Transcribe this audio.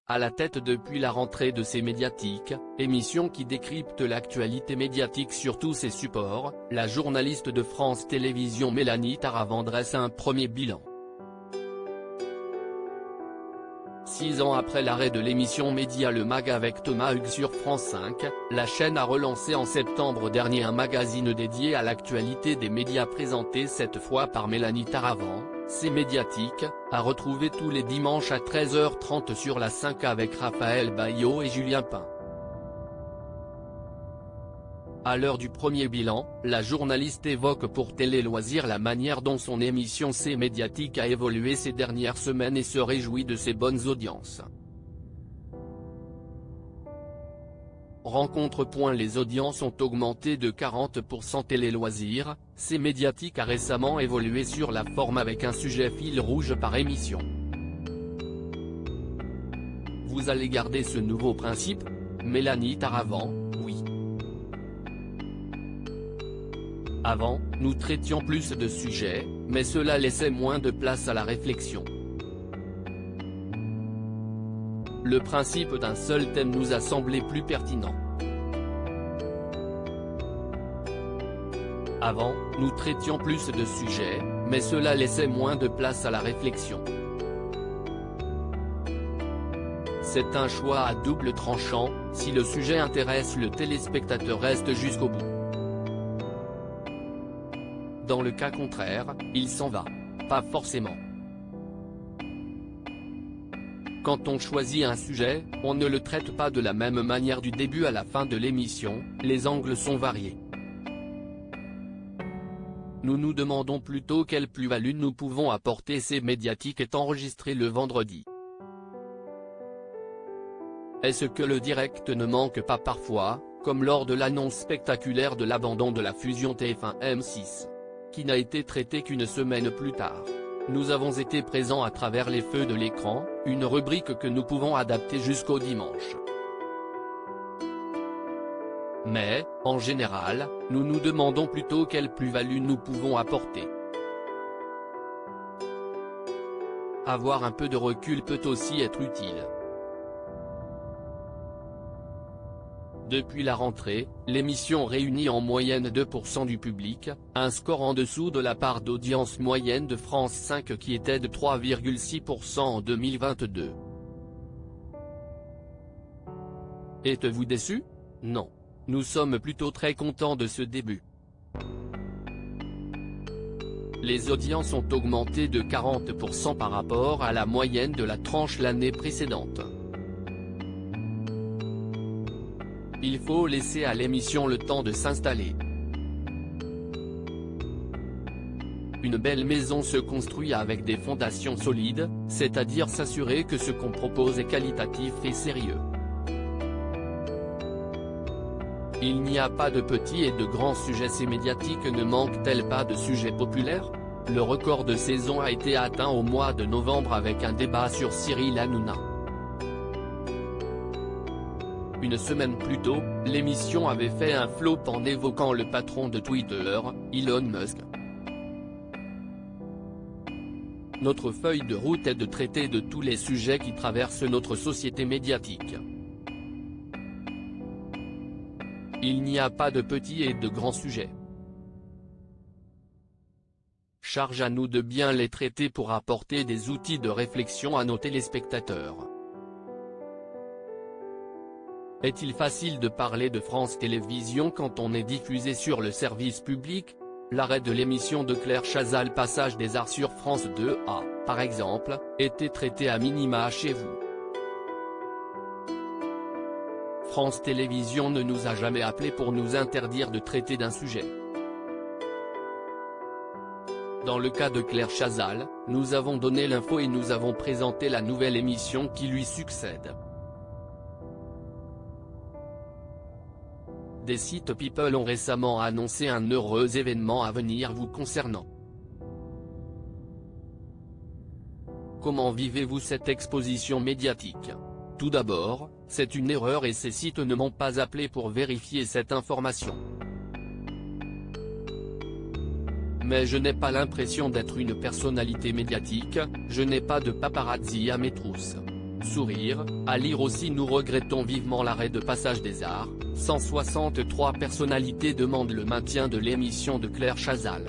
à la tête depuis la rentrée de C'est Médiatique, émission qui décrypte l'actualité médiatique sur tous ses supports, la journaliste de France Télévisions Mélanie Taravant dresse un premier bilan. 6 ans après l'arrêt de l'émission Média le Mag avec Thomas Hugues sur France 5, la chaîne a relancé en septembre dernier un magazine dédié à l'actualité des médias présenté cette fois par Mélanie Taravant. C'est Médiatique, à retrouver tous les dimanches à 13h30 sur la 5 avec Raphaël Baillot et Julien Pain. À l'heure du premier bilan, la journaliste évoque pour Télé Loisirs la manière dont son émission C'est Médiatique a évolué ces dernières semaines et se réjouit de ses bonnes audiences. Rencontre. Les audiences ont augmenté de 40%. Télé Loisirs, C'est Médiatique a récemment évolué sur la forme avec un sujet fil rouge par émission. Vous allez garder ce nouveau principe, Mélanie Taravant? Oui. Avant, nous traitions plus de sujets, mais cela laissait moins de place à la réflexion. Le principe d'un seul thème nous a semblé plus pertinent. Avant, nous traitions plus de sujets, mais cela laissait moins de place à la réflexion. C'est un choix à double tranchant, si le sujet intéresse le téléspectateur reste jusqu'au bout. Dans le cas contraire, il s'en va. Pas forcément. Quand on choisit un sujet, on ne le traite pas de la même manière du début à la fin de l'émission, les angles sont variés. Nous nous demandons plutôt quelle plus-value nous pouvons apporter. C'est Médiatique est enregistré le vendredi. Est-ce que le direct ne manque pas parfois, comme lors de l'annonce spectaculaire de l'abandon de la fusion TF1-M6, qui n'a été traité qu'une semaine plus tard? Nous avons été présents à travers les feux de l'écran, une rubrique que nous pouvons adapter jusqu'au dimanche. Mais, en général, nous nous demandons plutôt quelle plus-value nous pouvons apporter. Avoir un peu de recul peut aussi être utile. Depuis la rentrée, l'émission réunit en moyenne 2% du public, un score en dessous de la part d'audience moyenne de France 5 qui était de 3,6% en 2022. Êtes-vous déçu? Non. Nous sommes plutôt très contents de ce début. Les audiences ont augmenté de 40% par rapport à la moyenne de la tranche l'année précédente. Il faut laisser à l'émission le temps de s'installer. Une belle maison se construit avec des fondations solides, c'est-à-dire s'assurer que ce qu'on propose est qualitatif et sérieux. Il n'y a pas de petits et de grands sujets. C'est Médiatique ne manque-t-elle pas de sujets populaires? Le record de saison a été atteint au mois de novembre avec un débat sur Cyril Hanouna. Une semaine plus tôt, l'émission avait fait un flop en évoquant le patron de Twitter, Elon Musk. Notre feuille de route est de traiter de tous les sujets qui traversent notre société médiatique. Il n'y a pas de petits et de grands sujets. Charge à nous de bien les traiter pour apporter des outils de réflexion à nos téléspectateurs. Est-il facile de parler de France Télévisions quand on est diffusé sur le service public? L'arrêt de l'émission de Claire Chazal Passage des Arts sur France 2 a, par exemple, été traité à minima chez vous. France Télévisions ne nous a jamais appelés pour nous interdire de traiter d'un sujet. Dans le cas de Claire Chazal, nous avons donné l'info et nous avons présenté la nouvelle émission qui lui succède. Des sites People ont récemment annoncé un heureux événement à venir vous concernant. Comment vivez-vous cette exposition médiatique? Tout d'abord, c'est une erreur et ces sites ne m'ont pas appelé pour vérifier cette information. Mais je n'ai pas l'impression d'être une personnalité médiatique, je n'ai pas de paparazzi à mes trousses. Sourire, à lire aussi nous regrettons vivement l'arrêt de Passage des Arts, 163 personnalités demandent le maintien de l'émission de Claire Chazal.